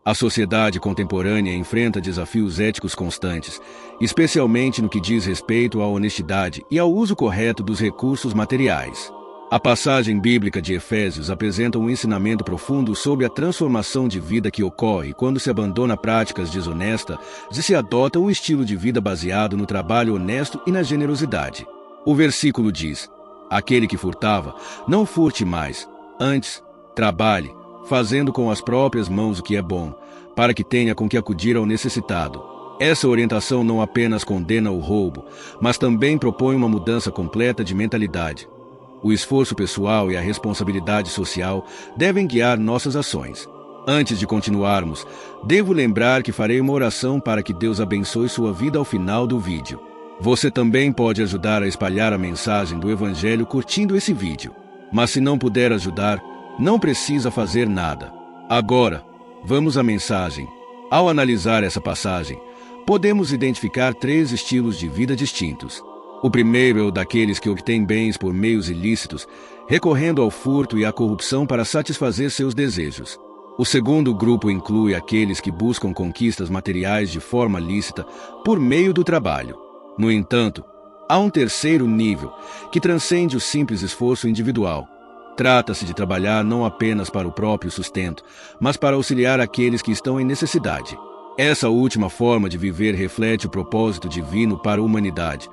A sociedade contemporânea enfrenta desafios éticos constantes, especialmente no que diz respeito à honestidade e ao uso correto dos recursos materiais. A passagem bíblica de Efésios apresenta um ensinamento profundo sobre a transformação de vida que ocorre quando se abandona práticas desonestas e se adota um estilo de vida baseado no trabalho honesto e na generosidade. O versículo diz: aquele que furtava, não furte mais, antes, trabalhe, fazendo com as próprias mãos o que é bom, para que tenha com que acudir ao necessitado. Essa orientação não apenas condena o roubo, mas também propõe uma mudança completa de mentalidade. O esforço pessoal e a responsabilidade social devem guiar nossas ações. Antes de continuarmos, devo lembrar que farei uma oração para que Deus abençoe sua vida ao final do vídeo. Você também pode ajudar a espalhar a mensagem do Evangelho curtindo esse vídeo. Mas se não puder ajudar, não precisa fazer nada. Agora, vamos à mensagem. Ao analisar essa passagem, podemos identificar 3 estilos de vida distintos. O primeiro é o daqueles que obtêm bens por meios ilícitos, recorrendo ao furto e à corrupção para satisfazer seus desejos. O segundo grupo inclui aqueles que buscam conquistas materiais de forma lícita por meio do trabalho. No entanto, há um terceiro nível, que transcende o simples esforço individual. Trata-se de trabalhar não apenas para o próprio sustento, mas para auxiliar aqueles que estão em necessidade. Essa última forma de viver reflete o propósito divino para a humanidade,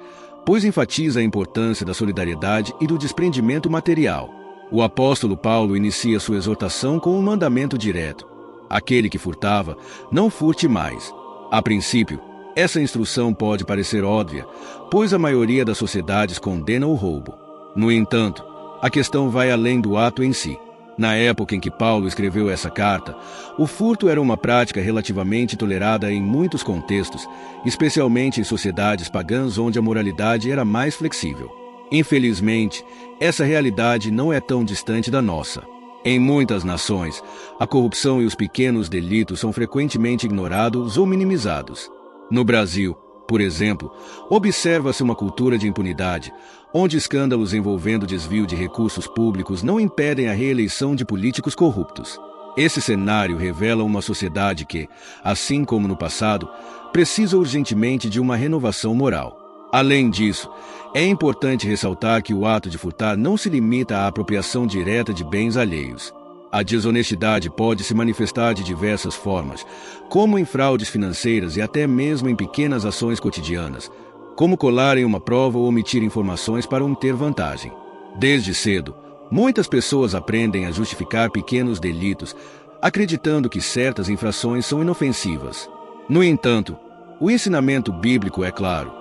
pois enfatiza a importância da solidariedade e do desprendimento material. O apóstolo Paulo inicia sua exortação com um mandamento direto: aquele que furtava, não furte mais. A princípio, essa instrução pode parecer óbvia, pois a maioria das sociedades condena o roubo. No entanto, a questão vai além do ato em si. Na época em que Paulo escreveu essa carta, o furto era uma prática relativamente tolerada em muitos contextos, especialmente em sociedades pagãs onde a moralidade era mais flexível. Infelizmente, essa realidade não é tão distante da nossa. Em muitas nações, a corrupção e os pequenos delitos são frequentemente ignorados ou minimizados. No Brasil, por exemplo, observa-se uma cultura de impunidade, onde escândalos envolvendo desvio de recursos públicos não impedem a reeleição de políticos corruptos. Esse cenário revela uma sociedade que, assim como no passado, precisa urgentemente de uma renovação moral. Além disso, é importante ressaltar que o ato de furtar não se limita à apropriação direta de bens alheios. A desonestidade pode se manifestar de diversas formas, como em fraudes financeiras e até mesmo em pequenas ações cotidianas, como colar em uma prova ou omitir informações para obter vantagem. Desde cedo, muitas pessoas aprendem a justificar pequenos delitos, acreditando que certas infrações são inofensivas. No entanto, o ensinamento bíblico é claro: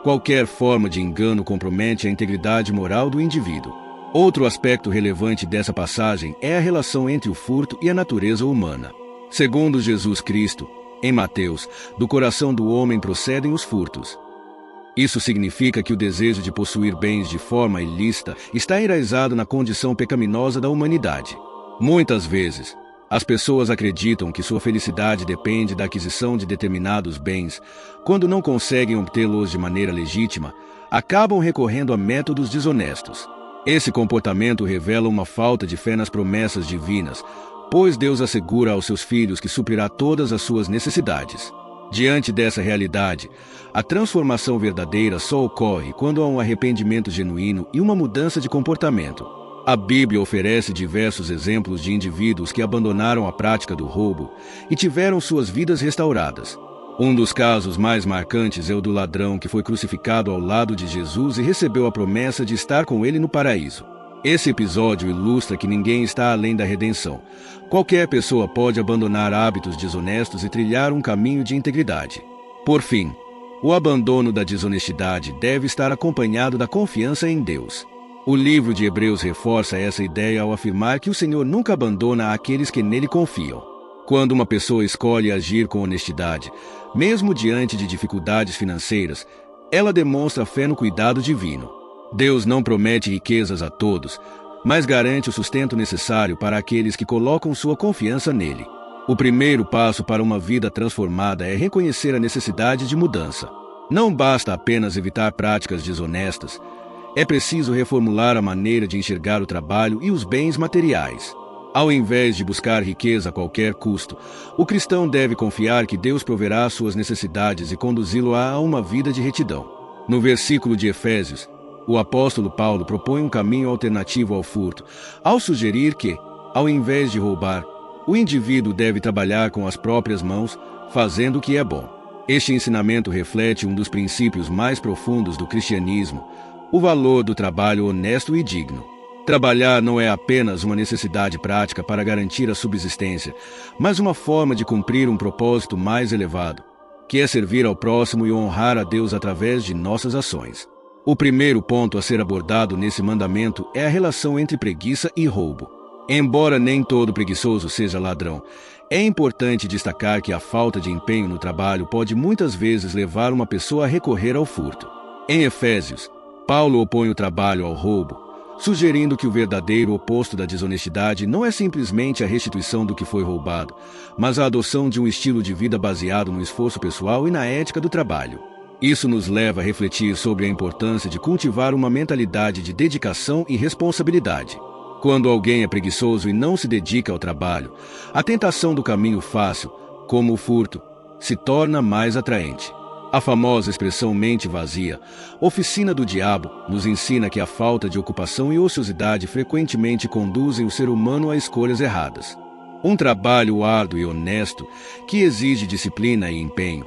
qualquer forma de engano compromete a integridade moral do indivíduo. Outro aspecto relevante dessa passagem é a relação entre o furto e a natureza humana. Segundo Jesus Cristo, em Mateus, do coração do homem procedem os furtos. Isso significa que o desejo de possuir bens de forma ilícita está enraizado na condição pecaminosa da humanidade. Muitas vezes, as pessoas acreditam que sua felicidade depende da aquisição de determinados bens. Quando não conseguem obtê-los de maneira legítima, acabam recorrendo a métodos desonestos. Esse comportamento revela uma falta de fé nas promessas divinas, pois Deus assegura aos seus filhos que suprirá todas as suas necessidades. Diante dessa realidade, a transformação verdadeira só ocorre quando há um arrependimento genuíno e uma mudança de comportamento. A Bíblia oferece diversos exemplos de indivíduos que abandonaram a prática do roubo e tiveram suas vidas restauradas. Um dos casos mais marcantes é o do ladrão que foi crucificado ao lado de Jesus e recebeu a promessa de estar com ele no paraíso. Esse episódio ilustra que ninguém está além da redenção. Qualquer pessoa pode abandonar hábitos desonestos e trilhar um caminho de integridade. Por fim, o abandono da desonestidade deve estar acompanhado da confiança em Deus. O livro de Hebreus reforça essa ideia ao afirmar que o Senhor nunca abandona aqueles que nele confiam. Quando uma pessoa escolhe agir com honestidade, mesmo diante de dificuldades financeiras, ela demonstra fé no cuidado divino. Deus não promete riquezas a todos, mas garante o sustento necessário para aqueles que colocam sua confiança nele. O primeiro passo para uma vida transformada é reconhecer a necessidade de mudança. Não basta apenas evitar práticas desonestas, é preciso reformular a maneira de enxergar o trabalho e os bens materiais. Ao invés de buscar riqueza a qualquer custo, o cristão deve confiar que Deus proverá suas necessidades e conduzi-lo a uma vida de retidão. No versículo de Efésios, o apóstolo Paulo propõe um caminho alternativo ao furto, ao sugerir que, ao invés de roubar, o indivíduo deve trabalhar com as próprias mãos, fazendo o que é bom. Este ensinamento reflete um dos princípios mais profundos do cristianismo, o valor do trabalho honesto e digno. Trabalhar não é apenas uma necessidade prática para garantir a subsistência, mas uma forma de cumprir um propósito mais elevado, que é servir ao próximo e honrar a Deus através de nossas ações. O primeiro ponto a ser abordado nesse mandamento é a relação entre preguiça e roubo. Embora nem todo preguiçoso seja ladrão, é importante destacar que a falta de empenho no trabalho pode muitas vezes levar uma pessoa a recorrer ao furto. Em Efésios, Paulo opõe o trabalho ao roubo, sugerindo que o verdadeiro oposto da desonestidade não é simplesmente a restituição do que foi roubado, mas a adoção de um estilo de vida baseado no esforço pessoal e na ética do trabalho. Isso nos leva a refletir sobre a importância de cultivar uma mentalidade de dedicação e responsabilidade. Quando alguém é preguiçoso e não se dedica ao trabalho, a tentação do caminho fácil, como o furto, se torna mais atraente. A famosa expressão mente vazia, oficina do diabo, nos ensina que a falta de ocupação e ociosidade frequentemente conduzem o ser humano a escolhas erradas. Um trabalho árduo e honesto, que exige disciplina e empenho,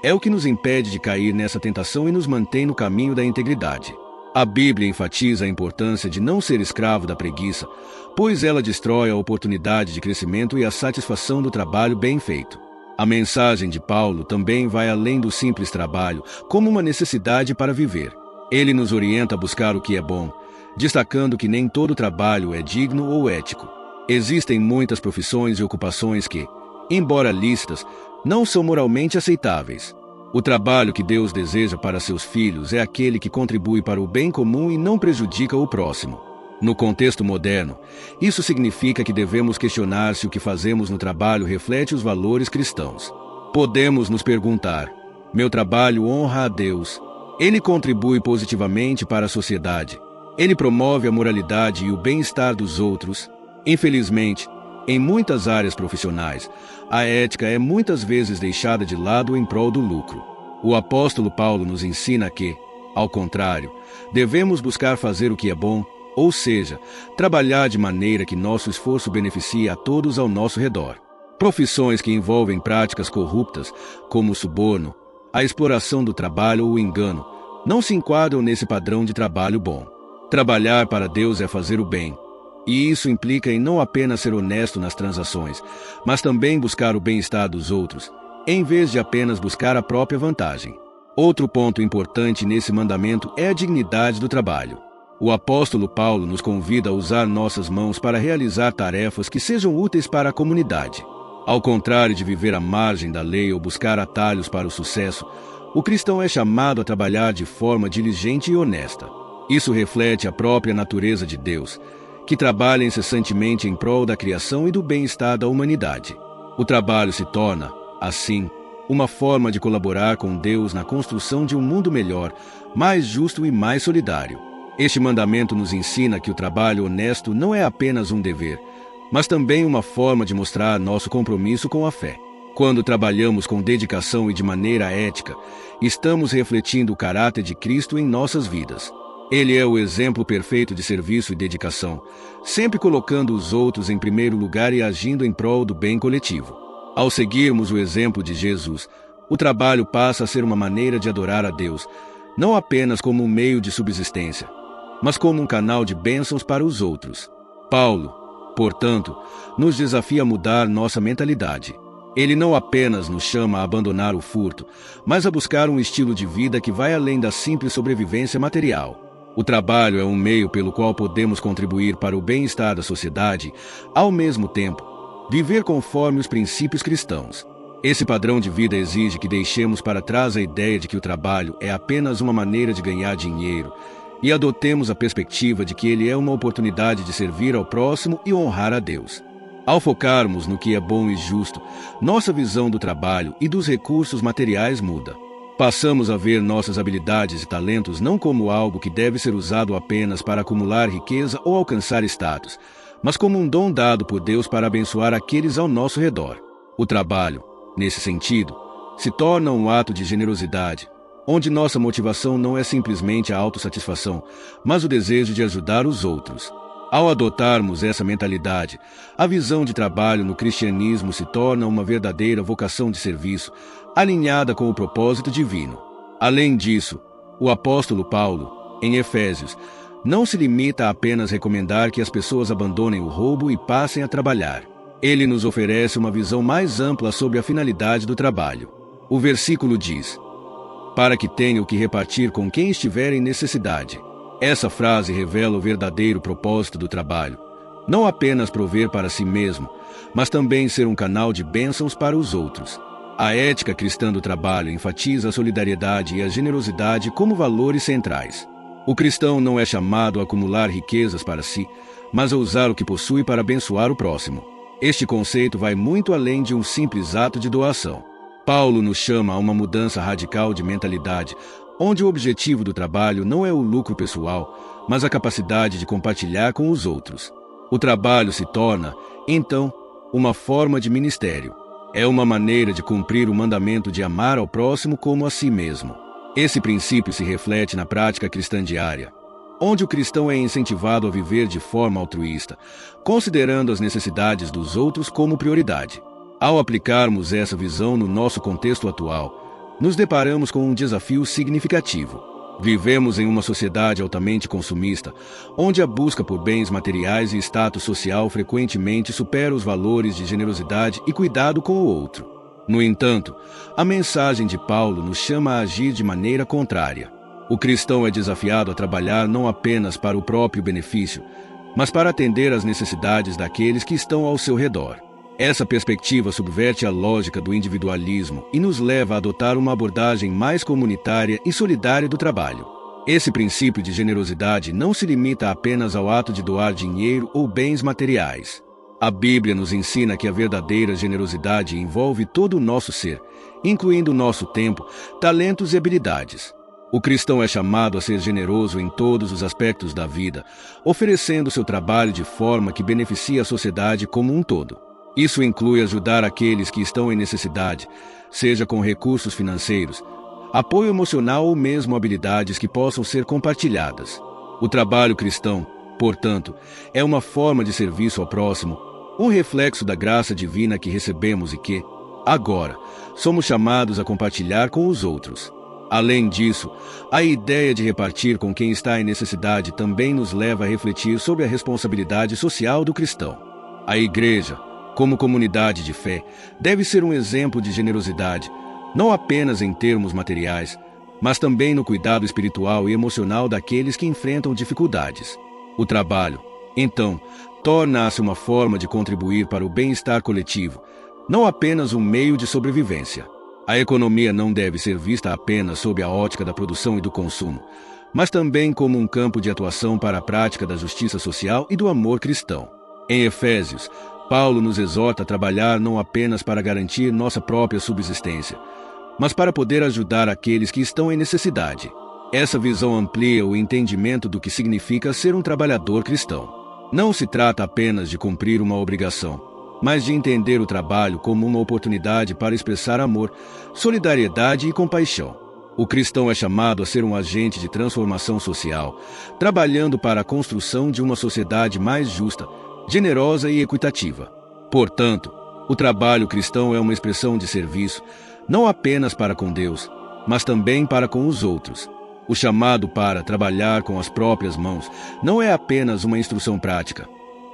é o que nos impede de cair nessa tentação e nos mantém no caminho da integridade. A Bíblia enfatiza a importância de não ser escravo da preguiça, pois ela destrói a oportunidade de crescimento e a satisfação do trabalho bem feito. A mensagem de Paulo também vai além do simples trabalho, como uma necessidade para viver. Ele nos orienta a buscar o que é bom, destacando que nem todo trabalho é digno ou ético. Existem muitas profissões e ocupações que, embora lícitas, não são moralmente aceitáveis. O trabalho que Deus deseja para seus filhos é aquele que contribui para o bem comum e não prejudica o próximo. No contexto moderno, isso significa que devemos questionar se o que fazemos no trabalho reflete os valores cristãos. Podemos nos perguntar: meu trabalho honra a Deus? Ele contribui positivamente para a sociedade? Ele promove a moralidade e o bem-estar dos outros? Infelizmente, em muitas áreas profissionais, a ética é muitas vezes deixada de lado em prol do lucro. O apóstolo Paulo nos ensina que, ao contrário, devemos buscar fazer o que é bom, ou seja, trabalhar de maneira que nosso esforço beneficie a todos ao nosso redor. Profissões que envolvem práticas corruptas, como o suborno, a exploração do trabalho ou o engano, não se enquadram nesse padrão de trabalho bom. Trabalhar para Deus é fazer o bem, e isso implica em não apenas ser honesto nas transações, mas também buscar o bem-estar dos outros, em vez de apenas buscar a própria vantagem. Outro ponto importante nesse mandamento é a dignidade do trabalho. O apóstolo Paulo nos convida a usar nossas mãos para realizar tarefas que sejam úteis para a comunidade. Ao contrário de viver à margem da lei ou buscar atalhos para o sucesso, o cristão é chamado a trabalhar de forma diligente e honesta. Isso reflete a própria natureza de Deus, que trabalha incessantemente em prol da criação e do bem-estar da humanidade. O trabalho se torna, assim, uma forma de colaborar com Deus na construção de um mundo melhor, mais justo e mais solidário. Este mandamento nos ensina que o trabalho honesto não é apenas um dever, mas também uma forma de mostrar nosso compromisso com a fé. Quando trabalhamos com dedicação e de maneira ética, estamos refletindo o caráter de Cristo em nossas vidas. Ele é o exemplo perfeito de serviço e dedicação, sempre colocando os outros em primeiro lugar e agindo em prol do bem coletivo. Ao seguirmos o exemplo de Jesus, o trabalho passa a ser uma maneira de adorar a Deus, não apenas como um meio de subsistência, mas como um canal de bênçãos para os outros. Paulo, portanto, nos desafia a mudar nossa mentalidade. Ele não apenas nos chama a abandonar o furto, mas a buscar um estilo de vida que vai além da simples sobrevivência material. O trabalho é um meio pelo qual podemos contribuir para o bem-estar da sociedade, ao mesmo tempo, viver conforme os princípios cristãos. Esse padrão de vida exige que deixemos para trás a ideia de que o trabalho é apenas uma maneira de ganhar dinheiro e adotemos a perspectiva de que ele é uma oportunidade de servir ao próximo e honrar a Deus. Ao focarmos no que é bom e justo, nossa visão do trabalho e dos recursos materiais muda. Passamos a ver nossas habilidades e talentos não como algo que deve ser usado apenas para acumular riqueza ou alcançar status, mas como um dom dado por Deus para abençoar aqueles ao nosso redor. O trabalho, nesse sentido, se torna um ato de generosidade, onde nossa motivação não é simplesmente a autossatisfação, mas o desejo de ajudar os outros. Ao adotarmos essa mentalidade, a visão de trabalho no cristianismo se torna uma verdadeira vocação de serviço, alinhada com o propósito divino. Além disso, o apóstolo Paulo, em Efésios, não se limita a apenas recomendar que as pessoas abandonem o roubo e passem a trabalhar. Ele nos oferece uma visão mais ampla sobre a finalidade do trabalho. O versículo diz: para que tenham que repartir com quem estiver em necessidade. Essa frase revela o verdadeiro propósito do trabalho. Não apenas prover para si mesmo, mas também ser um canal de bênçãos para os outros. A ética cristã do trabalho enfatiza a solidariedade e a generosidade como valores centrais. O cristão não é chamado a acumular riquezas para si, mas a usar o que possui para abençoar o próximo. Este conceito vai muito além de um simples ato de doação. Paulo nos chama a uma mudança radical de mentalidade, onde o objetivo do trabalho não é o lucro pessoal, mas a capacidade de compartilhar com os outros. O trabalho se torna, então, uma forma de ministério. É uma maneira de cumprir o mandamento de amar ao próximo como a si mesmo. Esse princípio se reflete na prática cristã diária, onde o cristão é incentivado a viver de forma altruísta, considerando as necessidades dos outros como prioridade. Ao aplicarmos essa visão no nosso contexto atual, nos deparamos com um desafio significativo. Vivemos em uma sociedade altamente consumista, onde a busca por bens materiais e status social frequentemente supera os valores de generosidade e cuidado com o outro. No entanto, a mensagem de Paulo nos chama a agir de maneira contrária. O cristão é desafiado a trabalhar não apenas para o próprio benefício, mas para atender às necessidades daqueles que estão ao seu redor. Essa perspectiva subverte a lógica do individualismo e nos leva a adotar uma abordagem mais comunitária e solidária do trabalho. Esse princípio de generosidade não se limita apenas ao ato de doar dinheiro ou bens materiais. A Bíblia nos ensina que a verdadeira generosidade envolve todo o nosso ser, incluindo nosso tempo, talentos e habilidades. O cristão é chamado a ser generoso em todos os aspectos da vida, oferecendo seu trabalho de forma que beneficie a sociedade como um todo. Isso inclui ajudar aqueles que estão em necessidade, seja com recursos financeiros, apoio emocional ou mesmo habilidades que possam ser compartilhadas. O trabalho cristão, portanto, é uma forma de serviço ao próximo, um reflexo da graça divina que recebemos e que, agora, somos chamados a compartilhar com os outros. Além disso, a ideia de repartir com quem está em necessidade também nos leva a refletir sobre a responsabilidade social do cristão. A igreja, como comunidade de fé, deve ser um exemplo de generosidade, não apenas em termos materiais, mas também no cuidado espiritual e emocional daqueles que enfrentam dificuldades. O trabalho, então, torna-se uma forma de contribuir para o bem-estar coletivo, não apenas um meio de sobrevivência. A economia não deve ser vista apenas sob a ótica da produção e do consumo, mas também como um campo de atuação para a prática da justiça social e do amor cristão. Em Efésios, Paulo nos exorta a trabalhar não apenas para garantir nossa própria subsistência, mas para poder ajudar aqueles que estão em necessidade. Essa visão amplia o entendimento do que significa ser um trabalhador cristão. Não se trata apenas de cumprir uma obrigação, mas de entender o trabalho como uma oportunidade para expressar amor, solidariedade e compaixão. O cristão é chamado a ser um agente de transformação social, trabalhando para a construção de uma sociedade mais justa, generosa e equitativa. Portanto, o trabalho cristão é uma expressão de serviço, não apenas para com Deus, mas também para com os outros. O chamado para trabalhar com as próprias mãos não é apenas uma instrução prática,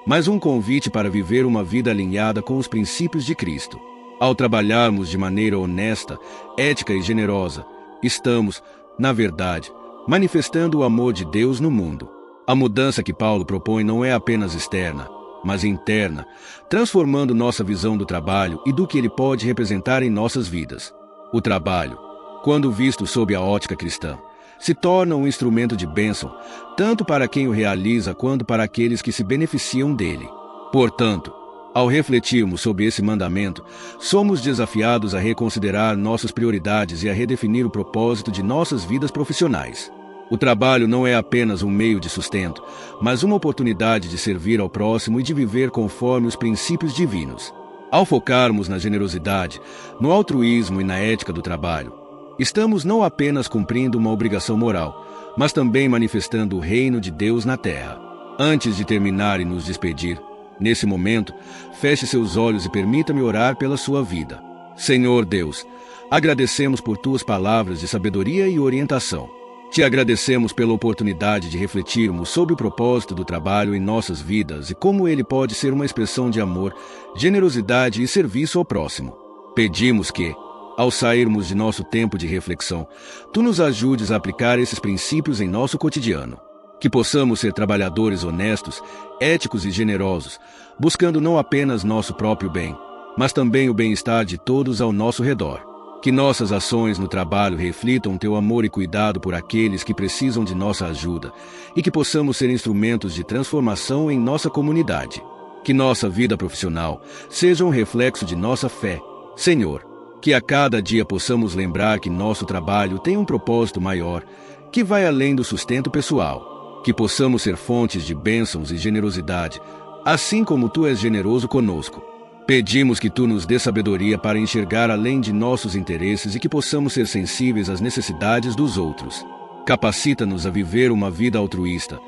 mas um convite para viver uma vida alinhada com os princípios de Cristo. Ao trabalharmos de maneira honesta, ética e generosa, estamos, na verdade, manifestando o amor de Deus no mundo. A mudança que Paulo propõe não é apenas externa, mas interna, transformando nossa visão do trabalho e do que ele pode representar em nossas vidas. O trabalho, quando visto sob a ótica cristã, se torna um instrumento de bênção, tanto para quem o realiza quanto para aqueles que se beneficiam dele. Portanto, ao refletirmos sobre esse mandamento, somos desafiados a reconsiderar nossas prioridades e a redefinir o propósito de nossas vidas profissionais. O trabalho não é apenas um meio de sustento, mas uma oportunidade de servir ao próximo e de viver conforme os princípios divinos. Ao focarmos na generosidade, no altruísmo e na ética do trabalho, estamos não apenas cumprindo uma obrigação moral, mas também manifestando o reino de Deus na terra. Antes de terminar e nos despedir, nesse momento, feche seus olhos e permita-me orar pela sua vida. Senhor Deus, agradecemos por tuas palavras de sabedoria e orientação. Te agradecemos pela oportunidade de refletirmos sobre o propósito do trabalho em nossas vidas e como ele pode ser uma expressão de amor, generosidade e serviço ao próximo. Pedimos que, ao sairmos de nosso tempo de reflexão, tu nos ajudes a aplicar esses princípios em nosso cotidiano. Que possamos ser trabalhadores honestos, éticos e generosos, buscando não apenas nosso próprio bem, mas também o bem-estar de todos ao nosso redor. Que nossas ações no trabalho reflitam teu amor e cuidado por aqueles que precisam de nossa ajuda e que possamos ser instrumentos de transformação em nossa comunidade. Que nossa vida profissional seja um reflexo de nossa fé. Senhor, que a cada dia possamos lembrar que nosso trabalho tem um propósito maior, que vai além do sustento pessoal. Que possamos ser fontes de bênçãos e generosidade, assim como tu és generoso conosco. Pedimos que tu nos dê sabedoria para enxergar além de nossos interesses e que possamos ser sensíveis às necessidades dos outros. Capacita-nos a viver uma vida altruísta,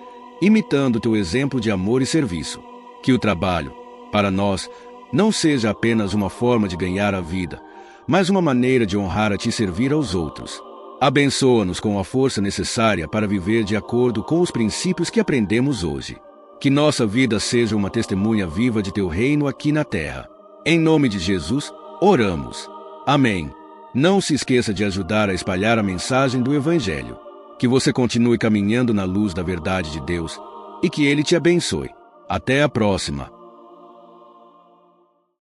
imitando teu exemplo de amor e serviço. Que o trabalho, para nós, não seja apenas uma forma de ganhar a vida, mas uma maneira de honrar a ti e servir aos outros. Abençoa-nos com a força necessária para viver de acordo com os princípios que aprendemos hoje. Que nossa vida seja uma testemunha viva de teu reino aqui na terra. Em nome de Jesus, oramos. Amém. Não se esqueça de ajudar a espalhar a mensagem do Evangelho. Que você continue caminhando na luz da verdade de Deus e que Ele te abençoe. Até a próxima.